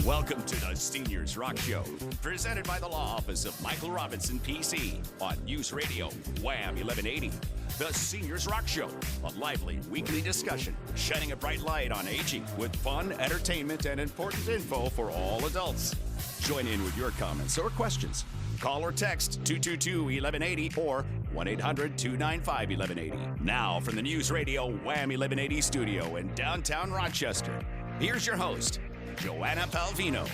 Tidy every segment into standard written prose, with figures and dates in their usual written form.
Welcome to the Seniors Rock Show, presented by the Law Office of Michael Robinson, PC, on News Radio, Wham 1180. The Seniors Rock Show, a lively weekly discussion shining a bright light on aging with fun, entertainment, and important info for all adults. Join in with your comments or questions. Call or text 222-1180 or 1-800-295-1180. Now from the News Radio Wham 1180 studio in downtown Rochester, here's your host, Joanna Palvino.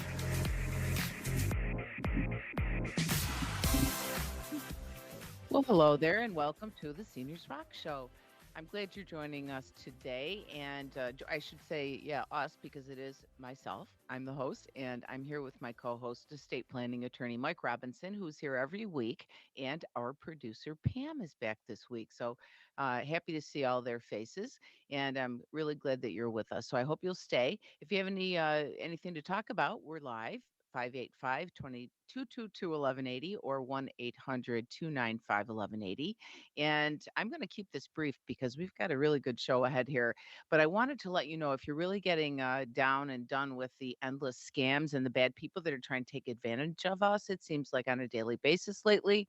Well, hello there, and welcome to the Seniors Rock Show. I'm glad you're joining us today, and I should say, us, because it is myself. I'm the host, and I'm here with my co-host, estate planning attorney Mike Robinson, who's here every week, and our producer Pam is back this week. So happy to see all their faces, and I'm really glad that you're with us. So I hope you'll stay. If you have anything to talk about, we're live. 585-222-1180 or 1-800-295-1180. And I'm going to keep this brief because we've got a really good show ahead here. But I wanted to let you know, if you're really getting down and done with the endless scams and the bad people that are trying to take advantage of us, it seems like on a daily basis lately,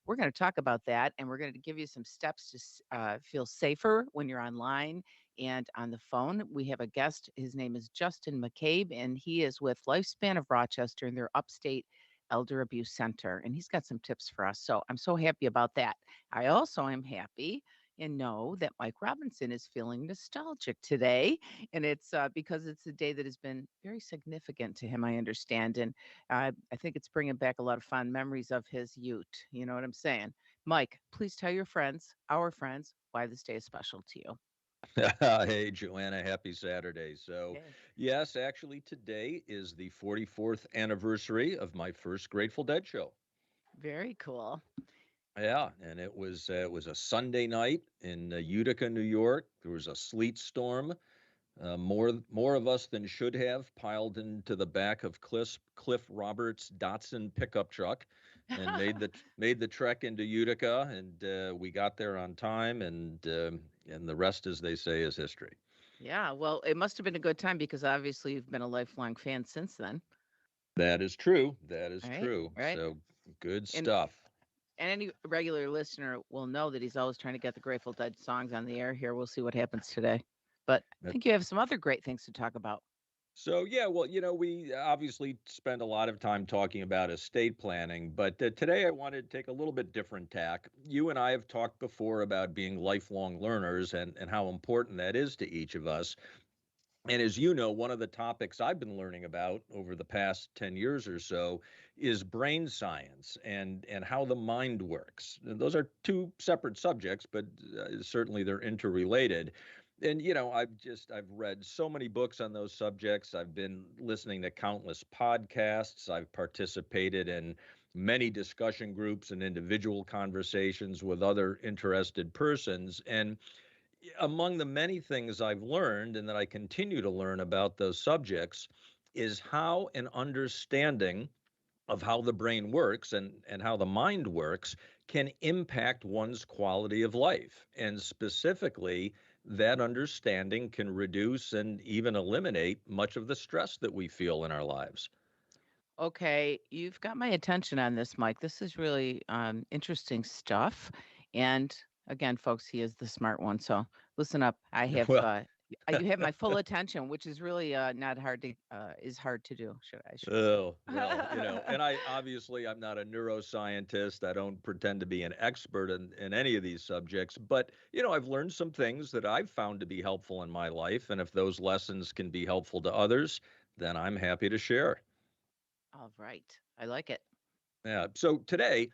we're going to talk about that, and we're going to give you some steps to feel safer when you're online and on the phone. We have a guest. His name is Justin McCabe, and he is with Lifespan of Rochester in their Upstate Elder Abuse Center, and he's got some tips for us. So I'm so happy about that. I also am happy and know that Mike Robinson is feeling nostalgic today, and it's because it's a day that has been very significant to him, I understand, and I think it's bringing back a lot of fond memories of his youth. You know what I'm saying? Mike, please tell your friends, our friends, why this day is special to you. Hey, Joanna, happy Saturday. So, Okay. yes, actually, today is the 44th anniversary of my first Grateful Dead show. Very cool. Yeah, and it was a Sunday night in Utica, New York. There was a sleet storm. More of us than should have piled into the back of Cliff Roberts' Datsun pickup truck, and made the trek into Utica, and we got there on time, and the rest, as they say, is history. Yeah, well, it must have been a good time because obviously you've been a lifelong fan since then. That is true. That is Right? true. Right. So good And stuff. and any regular listener will know that he's always trying to get the Grateful Dead songs on the air here. We'll see what happens today. But I That- think you have some other great things to talk about. So yeah, well, we obviously spend a lot of time talking about estate planning, but today I wanted to take a little bit different tack. You and I have talked before about being lifelong learners and how important that is to each of us. And as you know, one of the topics I've been learning about over the past 10 years or so is brain science and how the mind works. And those are two separate subjects, but certainly they're interrelated. And I've read so many books on those subjects. I've been listening to countless podcasts. I've participated in many discussion groups and individual conversations with other interested persons. And among the many things I've learned and that I continue to learn about those subjects is how an understanding of how the brain works and how the mind works can impact one's quality of life. And specifically, that understanding can reduce and even eliminate much of the stress that we feel in our lives. Okay, you've got my attention on this, Mike. This is really interesting stuff. And again, folks, he is the smart one. So listen up. Well, You have my full attention, which is really not hard to is hard to do. I should oh, well, say. and I'm not a neuroscientist. I don't pretend to be an expert in any of these subjects, but, I've learned some things that I've found to be helpful in my life. And if those lessons can be helpful to others, then I'm happy to share. All right, I like it. Yeah. So today,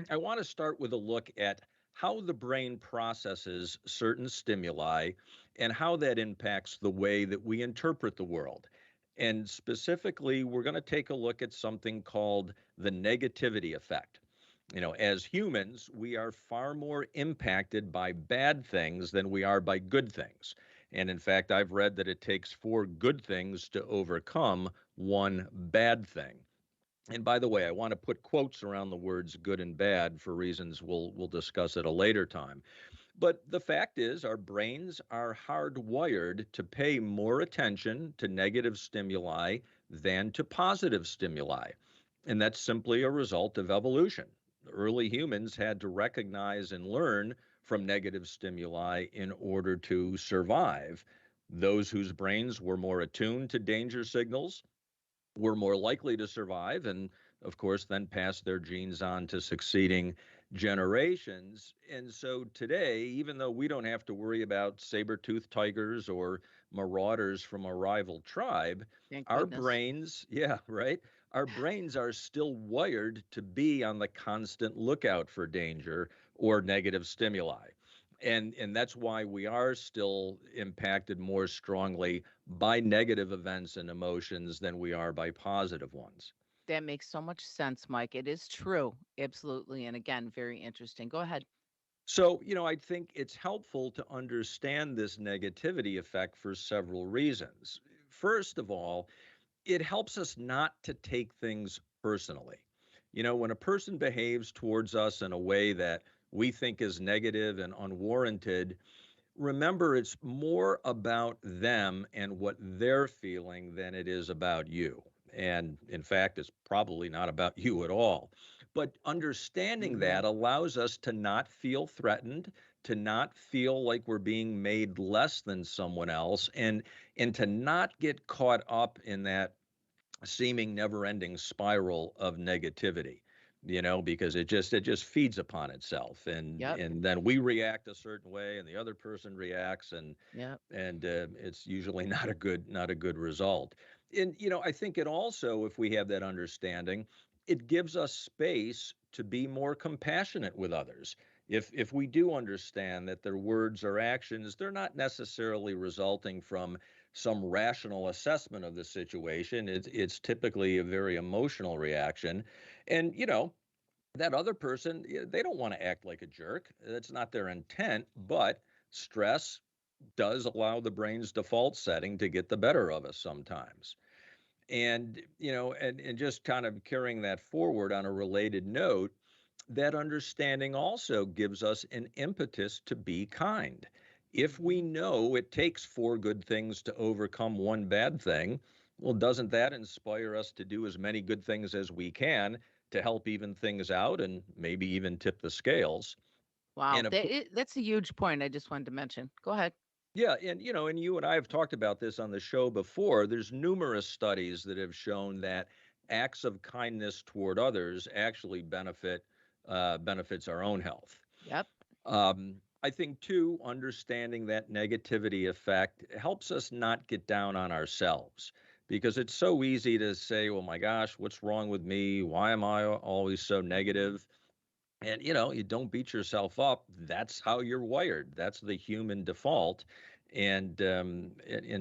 I want to start with a look at how the brain processes certain stimuli and how that impacts the way that we interpret the world. And specifically, we're going to take a look at something called the negativity effect. As humans, we are far more impacted by bad things than we are by good things. And in fact, I've read that it takes 4 good things to overcome 1 bad thing. And by the way, I want to put quotes around the words good and bad for reasons we'll discuss at a later time. But the fact is, our brains are hardwired to pay more attention to negative stimuli than to positive stimuli. And that's simply a result of evolution. Early humans had to recognize and learn from negative stimuli in order to survive. Those whose brains were more attuned to danger signals were more likely to survive and, of course, then pass their genes on to succeeding generations. And so today, even though we don't have to worry about saber-toothed tigers or marauders from a rival tribe, Thank our goodness. brains, yeah, right, our brains are still wired to be on the constant lookout for danger or negative stimuli. And that's why we are still impacted more strongly by negative events and emotions than we are by positive ones. That makes so much sense, Mike. It is true. Absolutely. And again, very interesting. Go ahead. So, I think it's helpful to understand this negativity effect for several reasons. First of all, it helps us not to take things personally. When a person behaves towards us in a way that we think is negative and unwarranted, remember it's more about them and what they're feeling than it is about you. And in fact, it's probably not about you at all. But understanding Hmm. that allows us to not feel threatened, to not feel like we're being made less than someone else, and to not get caught up in that seeming never-ending spiral of negativity, because it just feeds upon itself, and Yep. and then we react a certain way and the other person reacts, and Yep. and it's usually not a good result. And I think it also, if we have that understanding, it gives us space to be more compassionate with others. If we do understand that their words or actions, they're not necessarily resulting from some rational assessment of the situation. It's typically a very emotional reaction. And that other person, they don't want to act like a jerk. That's not their intent, but stress does allow the brain's default setting to get the better of us sometimes. And and just kind of carrying that forward on a related note, that understanding also gives us an impetus to be kind. If we Hmm. know it takes four good things to overcome one bad thing, well, doesn't that inspire us to do as many good things as we can to help even things out and maybe even tip the scales? Wow. And of course, That's a huge point I just wanted to mention. Go ahead. yeah, and and you and I have talked about this on the show before. There's numerous studies that have shown that acts of kindness toward others actually benefits our own health. Yep. I think too, understanding that negativity effect helps us not get down on ourselves, because it's so easy to say, "Well, my gosh, what's wrong with me? Why am I always so Hmm. negative?" And you don't beat yourself up. That's how you're wired. That's the human default. And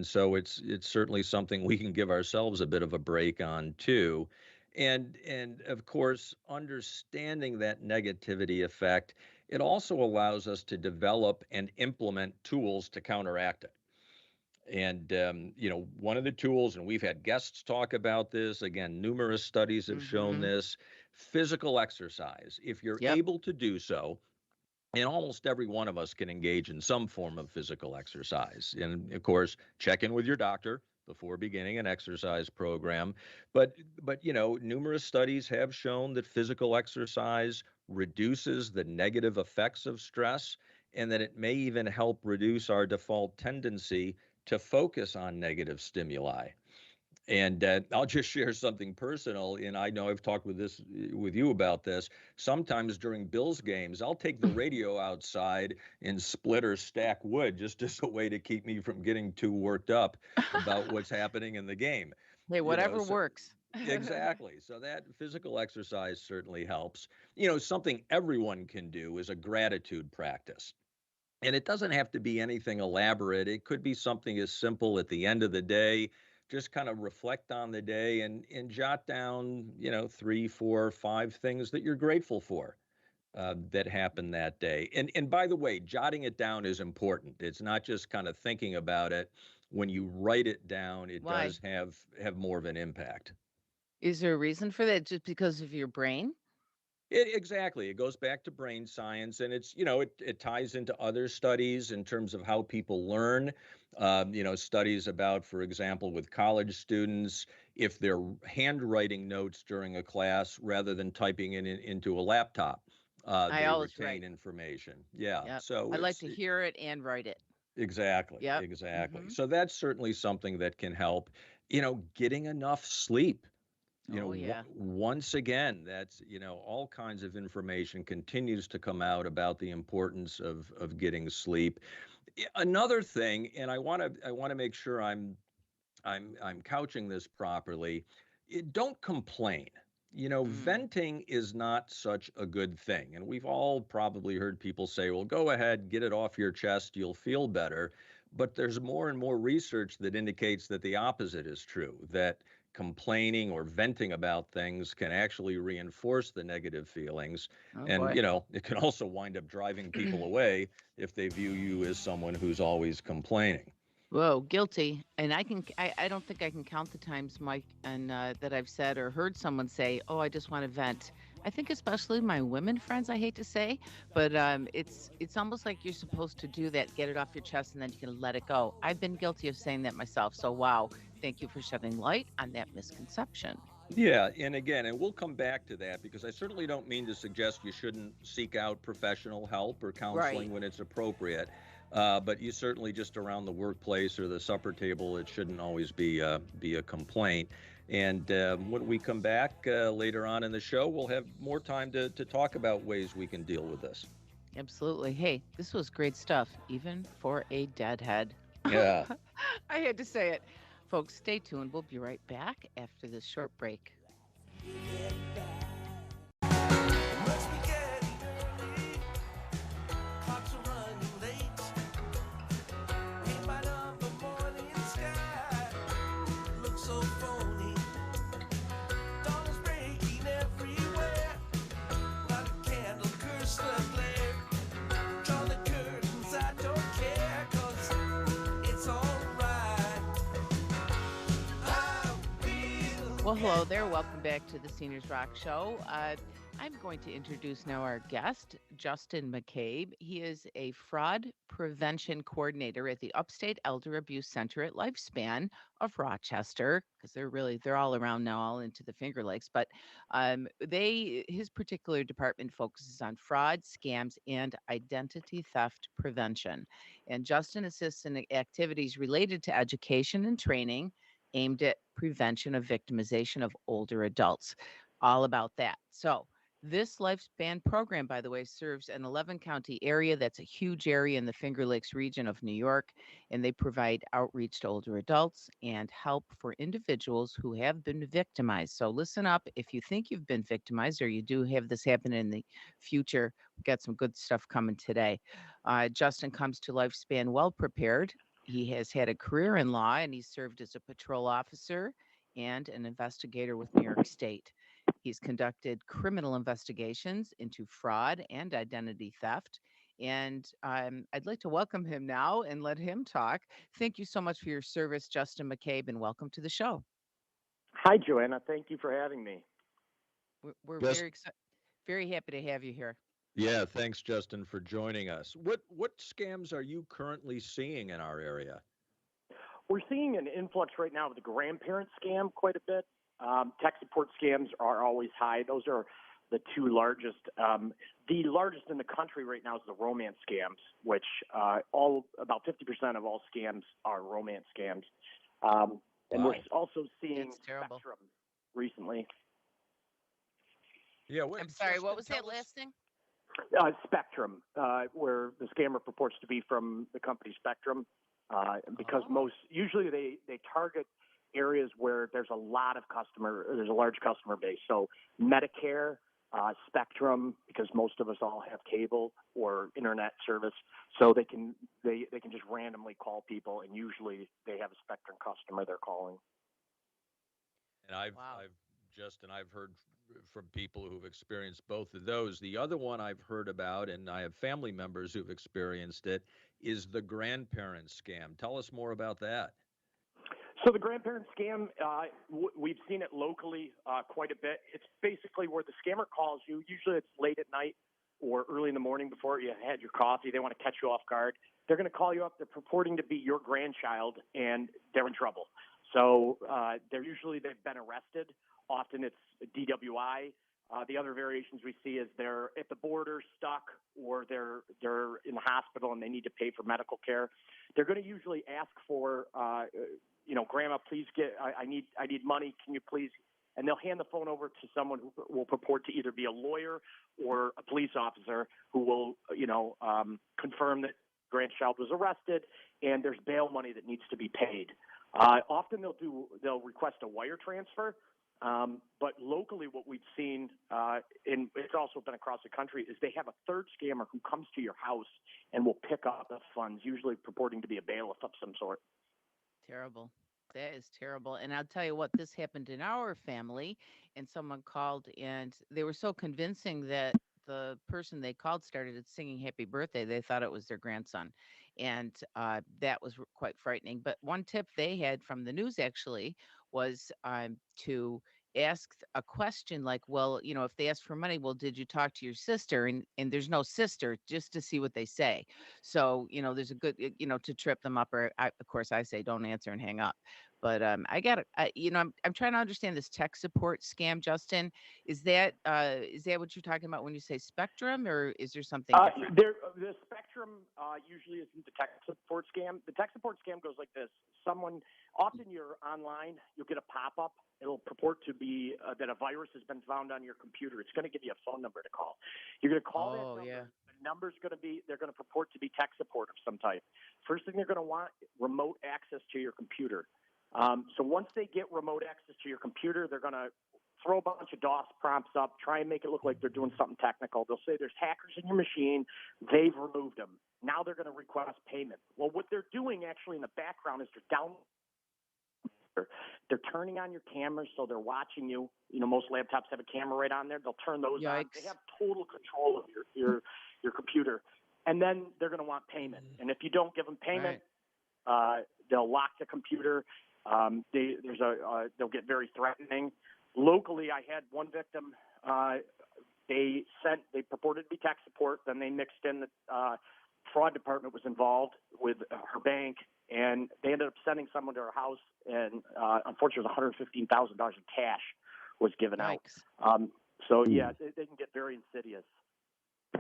so it's certainly something we can give ourselves a bit of a break on too. And of course, understanding that negativity effect, it also allows us to develop and implement tools to counteract it. And one of the tools, and we've had guests talk about this, again, numerous studies have shown Hmm. this: physical exercise. If you're Yep. able to do so, and almost every one of us can engage in some form of physical exercise. And of course, check in with your doctor before beginning an exercise program. But numerous studies have shown that physical exercise reduces the negative effects of stress, and that it may even help reduce our default tendency to focus on negative stimuli. And I'll just share something personal. And I know I've talked with you about this. Sometimes during Bills games, I'll take the radio outside and split or stack wood just as a way to keep me from getting too worked up about what's happening in the game. Hey, whatever So works. exactly. So that physical exercise certainly helps. Something everyone can do is a gratitude practice. And it doesn't have to be anything elaborate. It could be something as simple at the end of the day. Just kind of reflect on the day and jot down, three, four, five things that you're grateful for that happened that day. And by the way, jotting it down is important. It's not just kind of thinking about it. When you write it down, it Why? does have more of an impact. Is there a reason for that? Just because of your brain? Exactly. It goes back to brain science, and it ties into other studies in terms of how people learn. Studies about, for example, with college students, if they're handwriting notes during a class rather than typing into a laptop, I they always retain write. information. Yeah. Yep. So I like to hear it and write it. exactly, Yep. exactly. Hmm. So that's certainly something that can help. Getting enough sleep. Oh, yeah. Once again, that's, all kinds of information continues to come out about the importance of getting sleep. Another thing, and I want to make sure I'm couching this properly. Don't complain. Mm. Venting is not such a good thing. And we've all probably heard people say, well, go ahead, get it off your chest, you'll feel better. But there's more and more research that indicates that the opposite is true, that complaining or venting about things can actually reinforce the negative feelings. Oh, And, boy. it can also wind up driving people away if they view you as someone who's always complaining. Whoa, guilty. And I don't think I can count the times, Mike, and that I've said or heard someone say, "Oh, I just want to vent." I think especially my women friends, I hate to say, but it's almost like you're supposed to do that, get it off your chest, and then you can let it go. I've been guilty of saying that myself. So, wow, thank you for shedding light on that misconception. Yeah, and again, and we'll come back to that because I certainly don't mean to suggest you shouldn't seek out professional help or Right. counseling when it's appropriate. But you certainly just around the workplace or the supper table, it shouldn't always be a complaint. And when we come back later on in the show, we'll have more time to talk about ways we can deal with this. Absolutely. Hey, this was great stuff, even for a deadhead. Yeah. I had to say it. Folks, stay tuned. We'll be right back after this short break. Well, hello there. Welcome back to the Seniors Rock Show. I'm going to introduce now our guest, Justin McCabe. He is a fraud prevention coordinator at the Upstate Elder Abuse Center at Lifespan of Rochester, because they're all around now, all into the Finger Lakes. But his particular department focuses on fraud, scams, and identity theft prevention. And Justin assists in activities related to education and training aimed at prevention of victimization of older adults. All about that. So, this lifespan program, by the way, serves an 11 county area. That's a huge area in the Finger Lakes region of New York. And they provide outreach to older adults and help for individuals who have been victimized. So, listen up. If you think you've been victimized or you do have this happen in the future, we've got some good stuff coming today. Justin comes to Lifespan well prepared. He has had a career in law and he's served as a patrol officer and an investigator with New York State. He's conducted criminal investigations into fraud and identity theft. And I'd like to welcome him now and let him talk. Thank you so much for your service, Justin McCabe, and welcome to the show. Hi, Joanna. Thank you for having me. We're Just very happy to have you here. yeah, thanks, Justin, for joining us. What scams are you currently seeing in our area? We're seeing an influx right now of the grandparent scam quite a bit. Tech support scams are always high. Those are the two largest. The largest in the country right now is the romance scams, which all about 50% of all scams are romance scams. And we're Wow. also seeing It's terrible. Spectrum recently. Yeah, I'm sorry, Justin, what was that tell us. last thing? Spectrum, where the scammer purports to be from the company Spectrum, because Oh. usually they target areas where there's a large customer base. So Medicare, Spectrum, because most of us all have cable or internet service, so they can just randomly call people, and usually they have a Spectrum customer they're calling. And I've Wow. I've Justin, I've heard from people who've experienced both of those. The other one I've heard about, and I have family members who've experienced it, is the grandparent scam. Tell us more about that. So the grandparent scam, we've seen it locally quite a bit. It's basically where the scammer calls you. Usually it's late at night or early in the morning before you had your coffee. They want to catch you off guard. They're going to call you up. They're purporting to be your grandchild, and they're in trouble. So they've been arrested. Often it's DWI. The other variations we see is they're at the border stuck, or they're in the hospital and they need to pay for medical care. They're going to usually ask for, Grandma, please I need money. Can you please? And they'll hand the phone over to someone who will purport to either be a lawyer or a police officer who will, confirm that grandchild was arrested and there's bail money that needs to be paid. Often they'll request a wire transfer. But locally, what we've seen, and it's also been across the country, is they have a third scammer who comes to your house and will pick up the funds, usually purporting to be a bailiff of some sort. Terrible. That is terrible. And I'll tell you what, this happened in our family, and someone called, and they were so convincing that the person they called started singing happy birthday. They thought it was their grandson. And that was quite frightening. But one tip they had from the news actually was to ask a question like, well, if they ask for money, well, did you talk to your sister? And there's no sister, just to see what they say. So, there's a good, to trip them up, or of course I say, don't answer and hang up. But I'm trying to understand this tech support scam, Justin. Is that what you're talking about when you say Spectrum, or is there something different? The Spectrum usually isn't the tech support scam. The tech support scam goes like this. Often you're online, you'll get a pop-up. It'll purport to be that a virus has been found on your computer. It's going to give you a phone number to call. You're going to call that number. Yeah. The number's they're going to purport to be tech support of some type. First thing they're going to want, remote access to your computer. So once they get remote access to your computer, they're going to throw a bunch of DOS prompts up, try and make it look like they're doing something technical. They'll say there's hackers in your machine. They've removed them. Now they're going to request payment. Well, what they're doing actually in the background is they're turning on your cameras, so they're watching you. Most laptops have a camera right on there. They'll turn those on. They have total control of your computer. And then they're going to want payment. And if you don't give them payment, they'll lock the computer. They'll get very threatening. Locally, I had one victim. They purported to be tech support. Then they mixed in the fraud department was involved with her bank, and they ended up sending someone to her house. And unfortunately, it was $115,000 in cash was given out. They can get very insidious.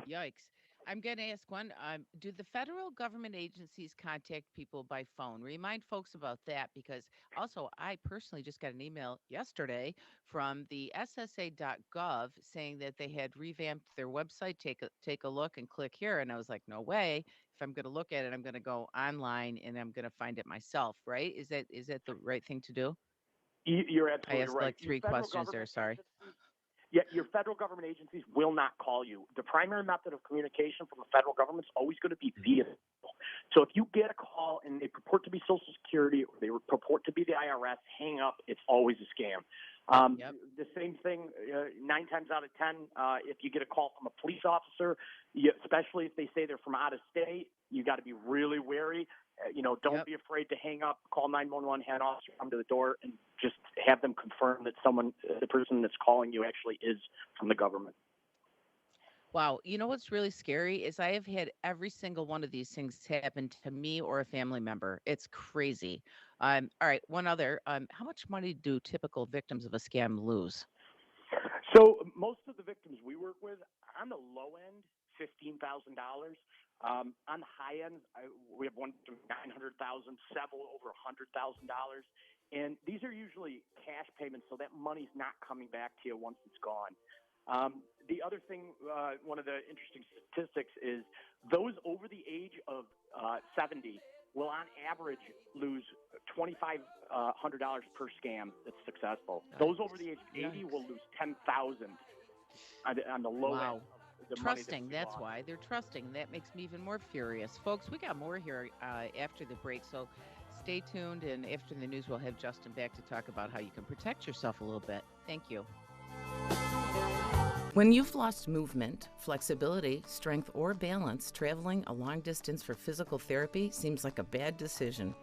Yikes. I'm going to ask one. Do the federal government agencies contact people by phone? Remind folks about that, because also I personally just got an email yesterday from the SSA.gov saying that they had revamped their website. Take a look and click here. And I was like, no way. If I'm going to look at it, I'm going to go online and I'm going to find it myself. Right? Is that the right thing to do? You're absolutely I asked right. like 3 questions there. Sorry. Yeah, your federal government agencies will not call you. The primary method of communication from the federal government is always going to be via phone. So if you get a call and they purport to be Social Security or they purport to be the IRS, hang up. It's always a scam. The same thing, 9 times out of 10, if you get a call from a police officer, especially if they say they're from out of state, you got to be really wary. Don't be afraid to hang up, call 911, have an officer come to the door, and just have them confirm that the person that's calling you actually is from the government. Wow. You know what's really scary is I have had every single one of these things happen to me or a family member. It's crazy. All right. One other. How much money do typical victims of a scam lose? So most of the victims we work with, on the low end, $15,000. On the high end, we have one from $900,000, several over $100,000, and these are usually cash payments, so that money's not coming back to you once it's gone. The other thing, one of the interesting statistics is those over the age of 70 will, on average, lose $2,500 per scam that's successful. Nice. Those over the age of 80 will lose $10,000 on the low end. Trusting, that's why they're trusting. That makes me even more furious. Folks, we got more here after the break, so stay tuned, and after the news we'll have Justin back to talk about how you can protect yourself a little bit. Thank you. When you've lost movement, flexibility, strength, or balance, traveling a long distance for physical therapy seems like a bad decision.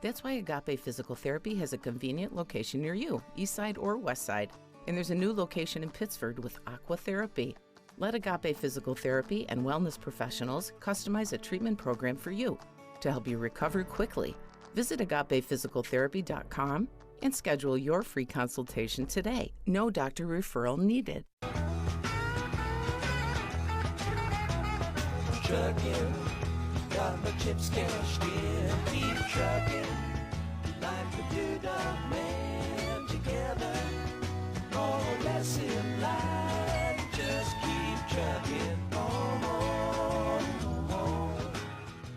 That's why Agape Physical Therapy has a convenient location near you, east side or west side. And there's a new location in Pittsford with Aqua Therapy. Let Agape Physical Therapy and wellness professionals customize a treatment program for you to help you recover quickly. Visit agapephysicaltherapy.com and schedule your free consultation today. No doctor referral needed. Trucking, got my chips cashed in, keep trucking, like the two dog man together, more or less in line, just keep trucking on.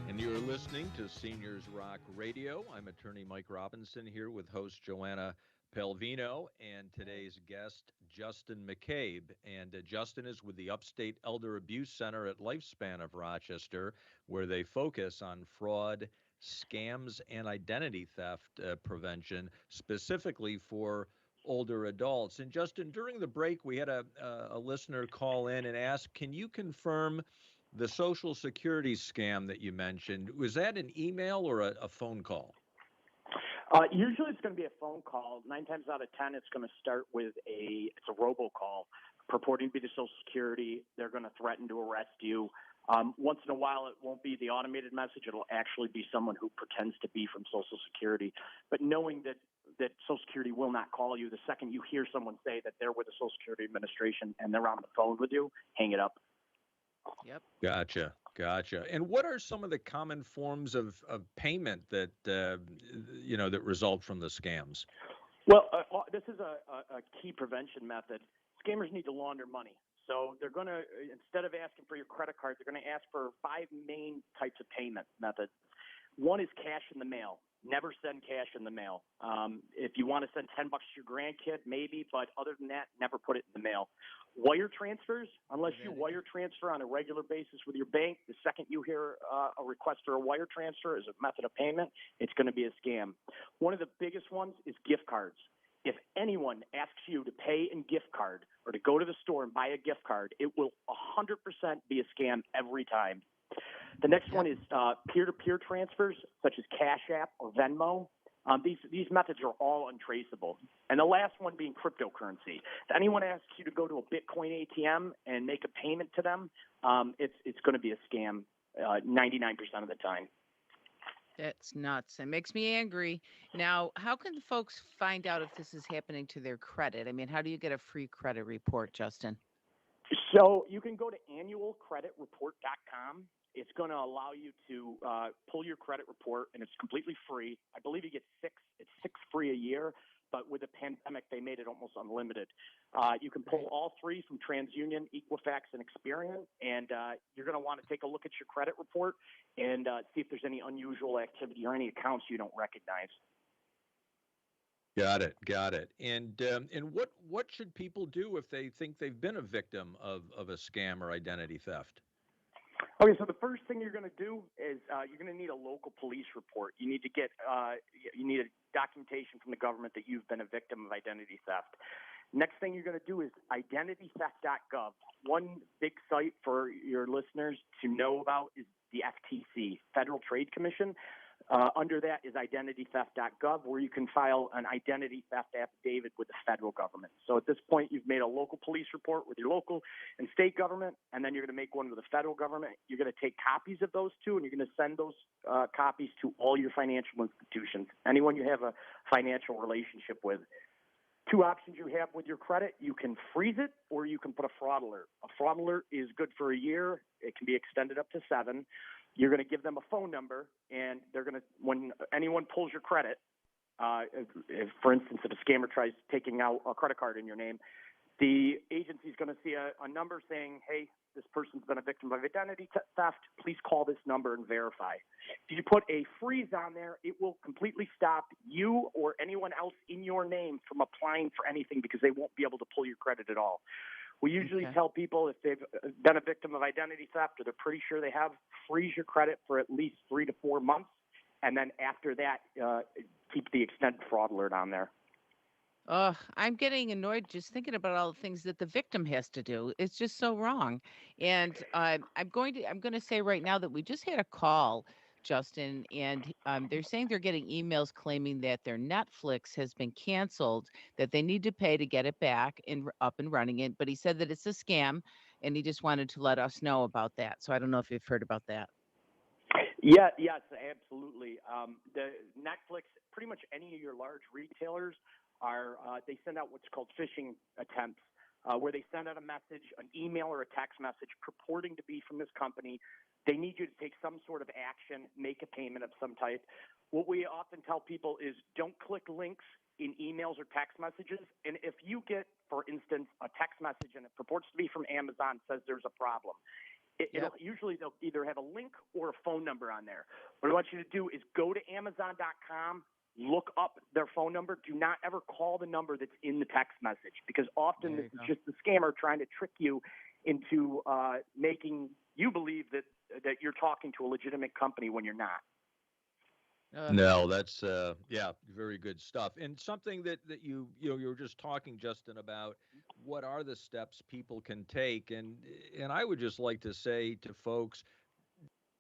And you're listening to Seniors Rock Radio. I'm attorney Mike Robinson here with host Joanna Pelvino and today's guest, Justin McCabe. And Justin is with the Upstate Elder Abuse Center at Lifespan of Rochester, where they focus on fraud, scams, and identity theft prevention, specifically for older adults. And Justin, during the break, we had a listener call in and ask, can you confirm the Social Security scam that you mentioned? Was that an email or a phone call? Usually it's going to be a phone call. 9 times out of 10, it's going to start with it's a robocall purporting to be the Social Security. They're going to threaten to arrest you. Once in a while, it won't be the automated message. It'll actually be someone who pretends to be from Social Security. But knowing that Social Security will not call you, the second you hear someone say that they're with the Social Security Administration and they're on the phone with you, hang it up. Yep. Gotcha. And what are some of the common forms of payment that, that result from the scams? Well, this is a key prevention method. Scammers need to launder money. So they're going to, instead of asking for your credit card, they're going to ask for 5 main types of payment methods. One is cash in the mail. Never send cash in the mail. If you want to send $10 to your grandkid, maybe, but other than that, never put it in the mail. Wire transfers, unless you wire transfer on a regular basis with your bank, the second you hear a request for a wire transfer as a method of payment, it's going to be a scam. One of the biggest ones is gift cards. If anyone asks you to pay in gift card or to go to the store and buy a gift card, it will 100% be a scam every time. The next one is peer-to-peer transfers, such as Cash App or Venmo. These methods are all untraceable. And the last one being cryptocurrency. If anyone asks you to go to a Bitcoin ATM and make a payment to them, it's going to be a scam 99% of the time. That's nuts. It makes me angry. Now, how can the folks find out if this is happening to their credit? I mean, how do you get a free credit report, Justin? So you can go to annualcreditreport.com. It's going to allow you to pull your credit report, and it's completely free. I believe you get 6. It's 6 free a year, but with the pandemic, they made it almost unlimited. You can pull all 3 from TransUnion, Equifax, and Experian, and you're going to want to take a look at your credit report and see if there's any unusual activity or any accounts you don't recognize. Got it. And what should people do if they think they've been a victim of a scam or identity theft? Okay, so the first thing you're going to do is you're going to need a local police report. You need to get you need a documentation from the government that you've been a victim of identity theft. Next thing you're going to do is identitytheft.gov. One big site for your listeners to know about is the FTC, Federal Trade Commission. Under that is identitytheft.gov, where you can file an identity theft affidavit with the federal government. So at this point, you've made a local police report with your local and state government, and then you're going to make one with the federal government. You're going to take copies of those two, and you're going to send those copies to all your financial institutions, anyone you have a financial relationship with. 2 options you have with your credit: you can freeze it or you can put a fraud alert. A fraud alert is good for a year. It can be extended up to 7. You're going to give them a phone number, and they're going to, when anyone pulls your credit, if, for instance, if a scammer tries taking out a credit card in your name, the agency is going to see a number saying, hey, this person's been a victim of identity theft. Please call this number and verify. If you put a freeze on there, it will completely stop you or anyone else in your name from applying for anything because they won't be able to pull your credit at all. We usually tell people if they've been a victim of identity theft or they're pretty sure they have, freeze your credit for at least 3 to 4 months. And then after that, keep the extended fraud alert on there. I'm getting annoyed just thinking about all the things that the victim has to do. It's just so wrong. And I'm going to say right now that we just had a call Justin, and they're saying they're getting emails claiming that their Netflix has been canceled, that they need to pay to get it back and up and running it. But he said that it's a scam, and he just wanted to let us know about that. So I don't know if you've heard about that. Yeah, yes, absolutely. The Netflix, pretty much any of your large retailers are they send out what's called phishing attempts, where they send out a message, an email or a text message purporting to be from this company. They need you to take some sort of action, make a payment of some type. What we often tell people is don't click links in emails or text messages. And if you get, for instance, a text message and it purports to be from Amazon, says there's a problem, it'll usually they'll either have a link or a phone number on there. What I want you to do is go to Amazon.com, look up their phone number. Do not ever call the number that's in the text message, because often this is just the scammer trying to trick you into making you believe that you're talking to a legitimate company when you're not. No, that's very good stuff. And something that you were just talking, Justin, about what are the steps people can take, and I would just like to say to folks,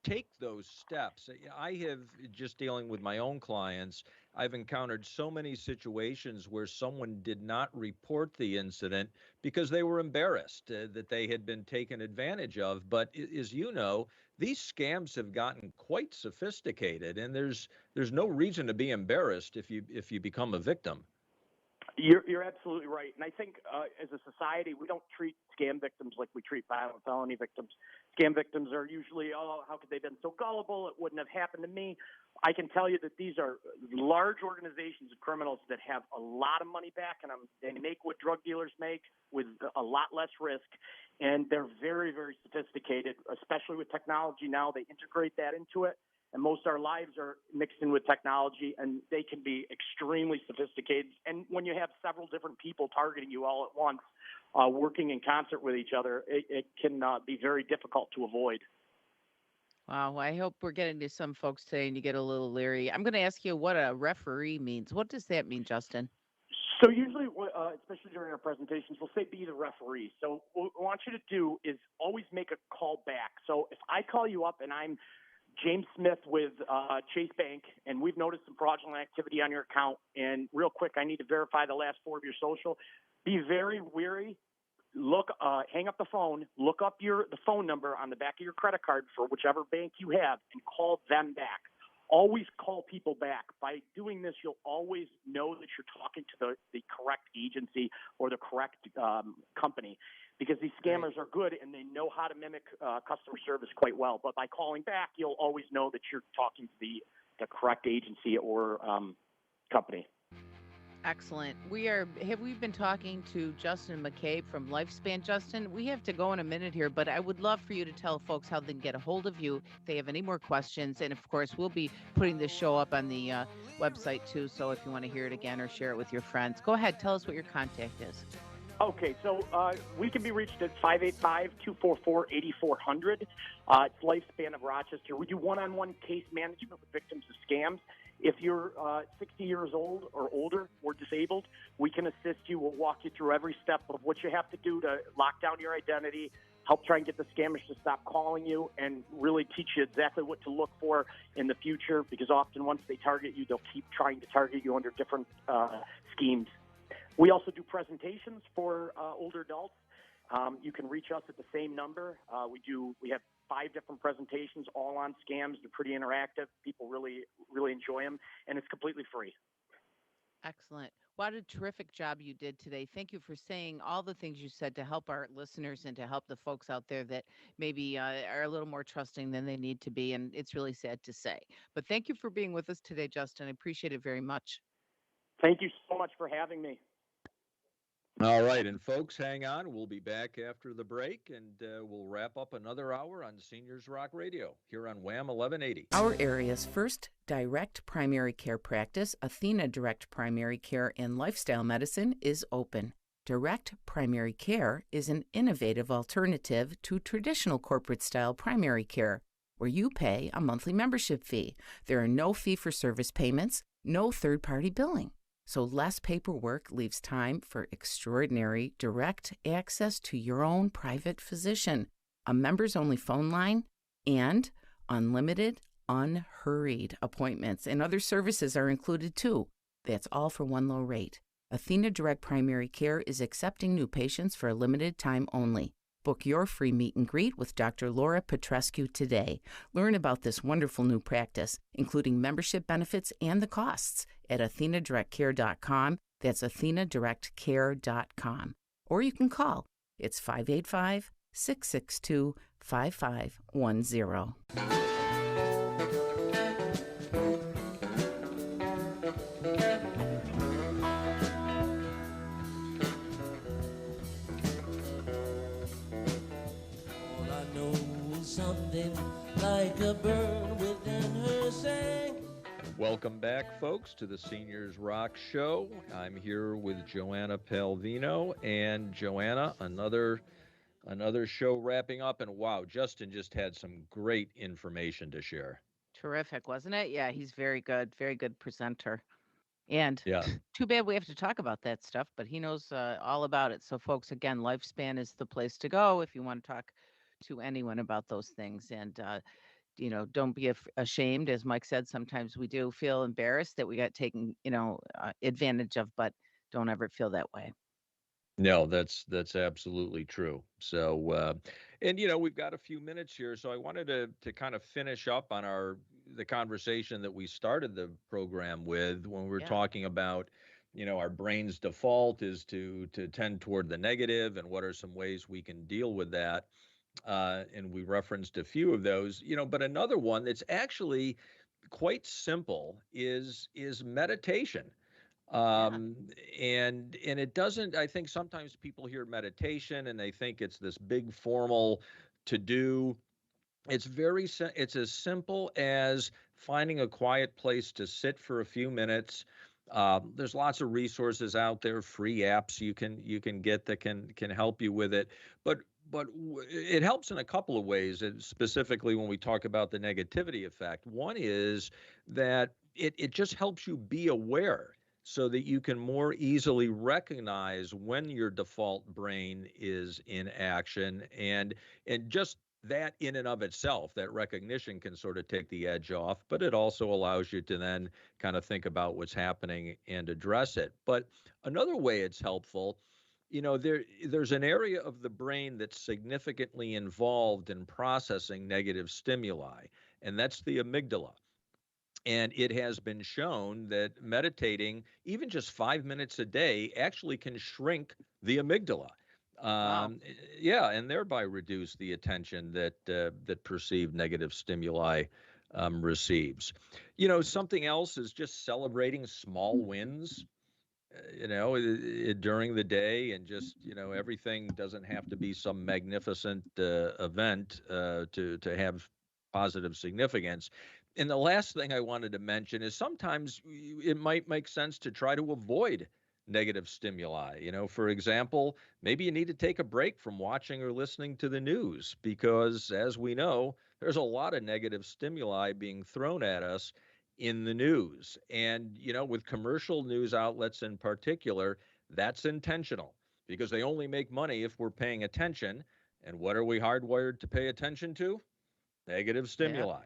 take those steps. I have, just dealing with my own clients, I've encountered so many situations where someone did not report the incident because they were embarrassed that they had been taken advantage of. But as you know, these scams have gotten quite sophisticated, and there's no reason to be embarrassed if you become a victim. You're absolutely right. And I think as a society, we don't treat scam victims like we treat violent felony victims. Scam victims are usually, oh, how could they have been so gullible? It wouldn't have happened to me. I can tell you that these are large organizations of criminals that have a lot of money back in them. They make what drug dealers make with a lot less risk. And they're very, very sophisticated, especially with technology now. They integrate that into it. And most of our lives are mixed in with technology, and they can be extremely sophisticated. And when you have several different people targeting you all at once, working in concert with each other, it can be very difficult to avoid. Wow, well, I hope we're getting to some folks today and you get a little leery. I'm going to ask you what a referee means. What does that mean, Justin? So usually, especially during our presentations, we'll say be the referee. So what we want you to do is always make a call back. So if I call you up and I'm James Smith with Chase Bank, and we've noticed some fraudulent activity on your account, and real quick, I need to verify the last four of your social. Be very wary. Hang up the phone, look up the phone number on the back of your credit card for whichever bank you have, and call them back. Always call people back. By doing this, you'll always know that you're talking to the correct agency or the correct company, because these scammers are good and they know how to mimic customer service quite well. But by calling back, you'll always know that you're talking to the correct agency or company. Excellent. We've been talking to Justin McCabe from Lifespan. Justin, we have to go in a minute here, but I would love for you to tell folks how they can get a hold of you if they have any more questions. And of course, we'll be putting this show up on the website too. So if you want to hear it again or share it with your friends, go ahead. Tell us what your contact is. Okay, so we can be reached at 585-244-8400. It's Lifespan of Rochester. We do one-on-one case management with victims of scams. If you're 60 years old or older or disabled, we can assist you. We'll walk you through every step of what you have to do to lock down your identity, help try and get the scammers to stop calling you, and really teach you exactly what to look for in the future, because often once they target you, they'll keep trying to target you under different schemes. We also do presentations for older adults. You can reach us at the same number. We have 5 different presentations, all on scams. They're pretty interactive. People really, really enjoy them, and it's completely free. Excellent. What a terrific job you did today. Thank you for saying all the things you said to help our listeners and to help the folks out there that maybe are a little more trusting than they need to be. And it's really sad to say. But thank you for being with us today, Justin. I appreciate it very much. Thank you so much for having me. All right, and folks, hang on. We'll be back after the break, and we'll wrap up another hour on Seniors Rock Radio here on Wham 1180. Our area's first direct primary care practice, Athena Direct Primary Care and Lifestyle Medicine, is open. Direct primary care is an innovative alternative to traditional corporate-style primary care, where you pay a monthly membership fee. There are no fee-for-service payments, no third-party billing. So less paperwork leaves time for extraordinary direct access to your own private physician, a members-only phone line, and unlimited unhurried appointments, and other services are included too. That's all for one low rate. Athena Direct Primary Care is accepting new patients for a limited time only. Book your free meet and greet with Dr. Laura Petrescu today. Learn about this wonderful new practice, including membership benefits and the costs, at athενadirectcare.com. That's athενadirectcare.com. Or you can call. It's 585-662-5510. All I know is something like a bird within her sang. Welcome back, folks, to the Seniors Rock Show. I'm here with Joanna Palvino. And Joanna, another show wrapping up. And wow, Justin just had some great information to share. Terrific, wasn't it? Yeah, he's very good presenter. And Yeah. too bad we have to talk about that stuff, but he knows all about it. So, folks, again, Lifespan is the place to go if you want to talk to anyone about those things. And, don't be ashamed. As Mike said, sometimes we do feel embarrassed that we got taken, advantage of, but don't ever feel that way. No, that's absolutely true. So, and we've got a few minutes here, so I wanted to kind of finish up on the conversation that we started the program with when we were Yeah. talking about, our brain's default is to tend toward the negative, and what are some ways we can deal with that. And we referenced a few of those, but another one that's actually quite simple is meditation. Yeah. And it doesn't, I think sometimes people hear meditation and they think it's this big formal to do. It's as simple as finding a quiet place to sit for a few minutes. There's lots of resources out there, free apps you can get that can help you with it. But it helps in a couple of ways, and specifically when we talk about the negativity effect. One is that it just helps you be aware so that you can more easily recognize when your default brain is in action, and just that in and of itself, that recognition can sort of take the edge off, but it also allows you to then kind of think about what's happening and address it. But another way it's helpful, there's an area of the brain that's significantly involved in processing negative stimuli, and that's the amygdala. And it has been shown that meditating, even just 5 minutes a day, actually can shrink the amygdala. Wow. Yeah, and thereby reduce the attention that perceived negative stimuli receives. Something else is just celebrating small wins. During the day, and just everything doesn't have to be some magnificent event to have positive significance. And the last thing I wanted to mention is sometimes it might make sense to try to avoid negative stimuli. For example, maybe you need to take a break from watching or listening to the news, because as we know, there's a lot of negative stimuli being thrown at us in the news. And, with commercial news outlets in particular, that's intentional because they only make money if we're paying attention. And what are we hardwired to pay attention to? Negative Yep. stimuli.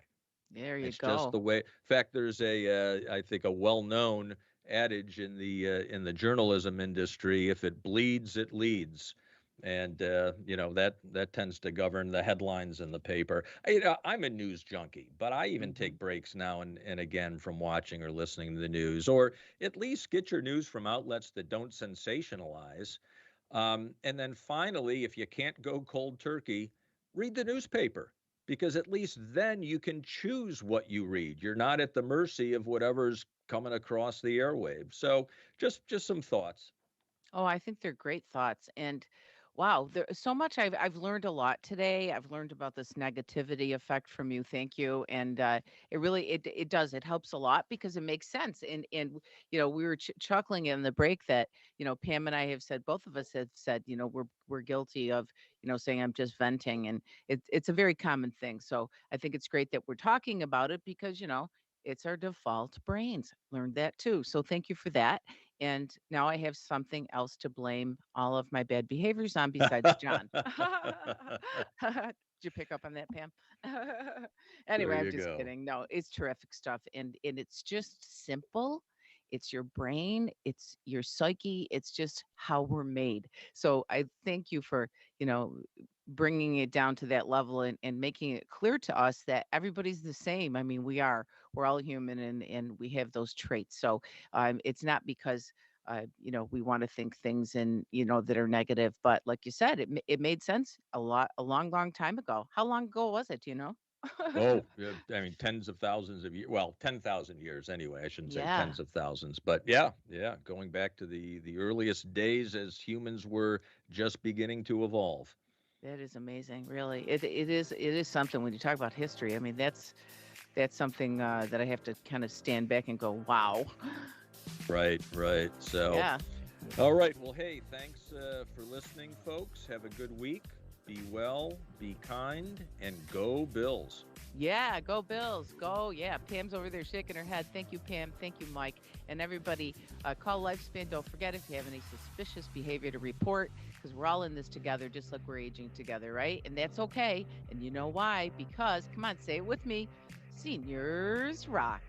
There you It's just go. the way. In fact, there's I think, a well-known adage in the journalism industry: if it bleeds, it leads. And that tends to govern the headlines in the paper. I'm a news junkie, but I even Hmm. take breaks now and again from watching or listening to the news, or at least get your news from outlets that don't sensationalize. And then finally, if you can't go cold turkey, read the newspaper, because at least then you can choose what you read. You're not at the mercy of whatever's coming across the airwaves. So just some thoughts. Oh, I think they're great thoughts. And wow, there's so much I've learned a lot today. I've learned about this negativity effect from you. Thank you. And it really it does. It helps a lot because it makes sense. And we were chuckling in the break that, Pam and I have said, both of us have said, we're guilty of, saying I'm just venting, and it's a very common thing. So I think it's great that we're talking about it because, it's our default brains. Learned that too. So thank you for that. And now I have something else to blame all of my bad behaviors on besides John. Did you pick up on that, Pam? There Anyway, I'm you just go. kidding. No, it's terrific stuff, and it's just simple. It's your brain, it's your psyche, it's just how we're made. So I thank you for, you know, bringing it down to that level and making it clear to us that everybody's the same. I mean, we're all human and we have those traits. So it's not because we want to think things and that are negative, but like you said, it made sense a long, long time ago. How long ago was it? Do you know? Oh, yeah, I mean, tens of thousands of years. Well, 10,000 years anyway. I shouldn't say Yeah, tens of thousands, but yeah, yeah, going back to the earliest days as humans were just beginning to evolve. that is amazing. Really, it is something when you talk about history. I mean, that's something that I have to kind of stand back and go, wow. Right, right. So, Yeah. all right. Well, hey, thanks for listening, folks. Have a good week. Be well, be kind, and go Bills. Yeah, go Bills. Go. Yeah, Pam's over there shaking her head. Thank you, Pam. Thank you, Mike. And everybody, call Lifespan. Don't forget if you have any suspicious behavior to report, because we're all in this together, just like we're aging together, right? And that's okay. And you know why? Because, come on, say it with me, seniors rock.